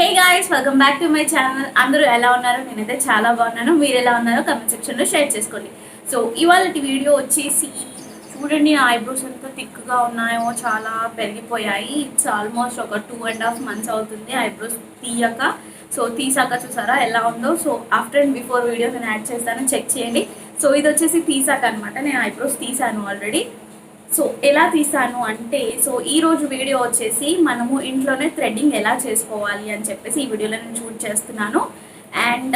Hey guys, welcome back to my channel. అందరూ ఎలా ఉన్నారు? నేనైతే చాలా బాగున్నాను. మీరు ఎలా ఉన్నారో కమెంట్ సెక్షన్లో షేర్ చేసుకోండి. సో ఇవాళ వీడియో వచ్చేసి చూడండి, నా ఐబ్రోస్ ఎంత థిక్గా ఉన్నాయో, చాలా పెరిగిపోయాయి. ఇట్స్ ఆల్మోస్ట్ ఒక 2.5 months అవుతుంది ఐబ్రోస్ తీయక. సో తీసాక చూసారా ఎలా ఉందో. So after and before video నేను యాడ్ చేస్తాను, చెక్ చేయండి. సో ఇది వచ్చేసి తీసాక అనమాట. నేను ఐబ్రోస్ తీసాను ఆల్రెడీ. సో ఎలా తీసాను అంటే, సో ఈరోజు వీడియో వచ్చేసి మనము ఇంట్లోనే థ్రెడ్డింగ్ ఎలా చేసుకోవాలి అని చెప్పేసి ఈ వీడియోలో నేను షూట్ చేస్తున్నాను. అండ్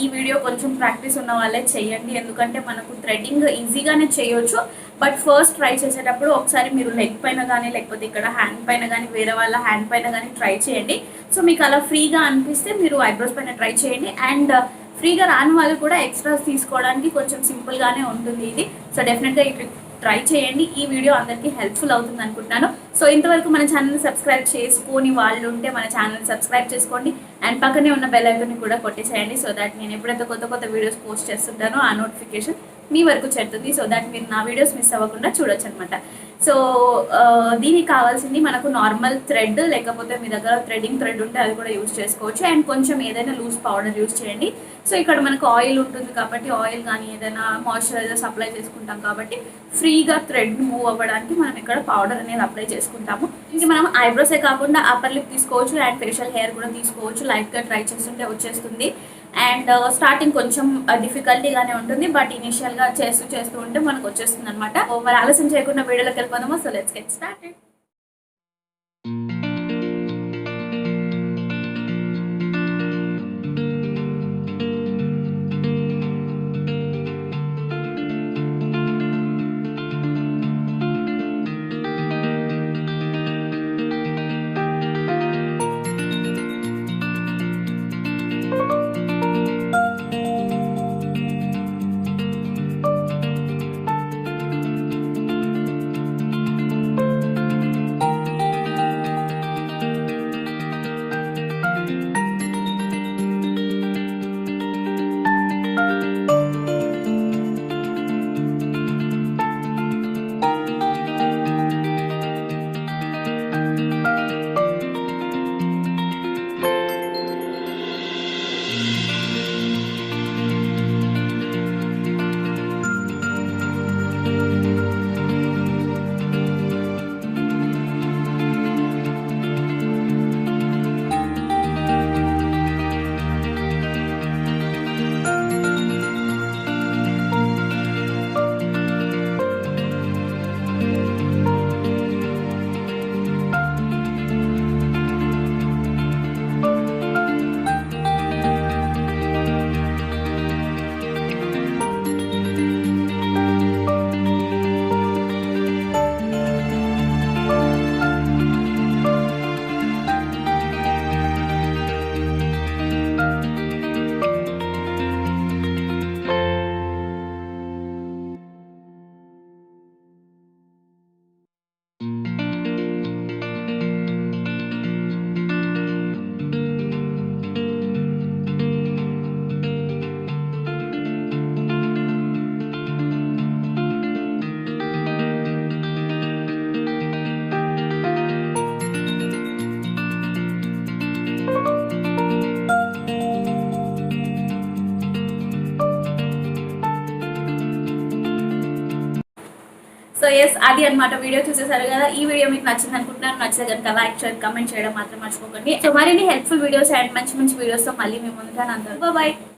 ఈ వీడియో కొంచెం ప్రాక్టీస్ ఉన్న వాళ్ళే చేయండి, ఎందుకంటే మనకు థ్రెడ్డింగ్ ఈజీగానే చేయొచ్చు. బట్ ఫస్ట్ ట్రై చేసేటప్పుడు ఒకసారి మీరు లెగ్ పైన కానీ, లేకపోతే ఇక్కడ హ్యాండ్ పైన కానీ, వేరే వాళ్ళ హ్యాండ్ పైన కానీ ట్రై చేయండి. సో మీకు అలా ఫ్రీగా అనిపిస్తే మీరు ఐబ్రోస్ పైన ట్రై చేయండి. అండ్ ఫ్రీగా రాని వాళ్ళు కూడా ఎక్స్ట్రాస్ తీసుకోవడానికి కొంచెం సింపుల్గానే ఉంటుంది ఇది. సో డెఫినెట్గా ఈ ట్రై చేయండి. ఈ వీడియో అందరికీ హెల్ప్ఫుల్ అవుతుంది అనుకుంటున్నాను. సో ఇంతవరకు మన ఛానల్ని సబ్స్క్రైబ్ చేసుకొని వాళ్ళు ఉంటే మన ఛానల్ని సబ్స్క్రైబ్ చేసుకోండి. అండ్ పక్కనే ఉన్న బెల్ ఐకాన్ని కూడా కొట్టేసేయండి. సో దాట్ నేను ఎప్పుడైతే కొత్త వీడియోస్ పోస్ట్ చేస్తుంటానో ఆ నోటిఫికేషన్ మీ వరకు చేరుతుంది. సో దాట్ మీరు నా వీడియోస్ మిస్ అవ్వకుండా చూడొచ్చు అనమాట. సో దీనికి కావాల్సింది మనకు నార్మల్ థ్రెడ్, లేకపోతే మీ దగ్గర థ్రెడ్డింగ్ థ్రెడ్ ఉంటే అది కూడా యూజ్ చేసుకోవచ్చు. అండ్ కొంచెం ఏదైనా లూజ్ పౌడర్ యూజ్ చేయండి. సో ఇక్కడ మనకు ఆయిల్ ఉంటుంది కాబట్టి ఆయిల్ కానీ ఏదైనా మాయిశ్చరైజర్స్ అప్లై చేసుకుంటాం కాబట్టి ఫ్రీగా థ్రెడ్ మూవ్ అవ్వడానికి మనం ఇక్కడ పౌడర్ అనేది అప్లై చేసుకుంటాము. ఇంక మనం ఐబ్రోసే కాకుండా అప్పర్ లిప్ తీసుకోవచ్చు అండ్ ఫేషియల్ హెయిర్ కూడా తీసుకోవచ్చు. లైట్గా ట్రై చేస్తుంటే వచ్చేస్తుంది. అండ్ స్టార్టింగ్ కొంచెం డిఫికల్టీగానే ఉంటుంది, బట్ ఇనిషియల్గా చేస్తూ ఉంటే మనకు వచ్చేస్తుంది అనమాట. మరి ఆలస్యం చేయకుండా వీడియోలోకి వెళ్ళిపోదామా? So let's get started. So yes, అది అనమాట. వీడియో చూసేసారు కదా. ఈ వీడియో మీకు నచ్చింది అనుకుంటున్నాను. నచ్చితే కనుక లైక్ చేయండి, కమెంట్ చేయడం మాత్రం మర్చిపోకండి. సో మరిన్ని హెల్ప్ఫుల్ వీడియోస్ అండ్ మంచి వీడియోస్తో మళ్ళీ మేము ఉంటాను. అందరూ బాయ్.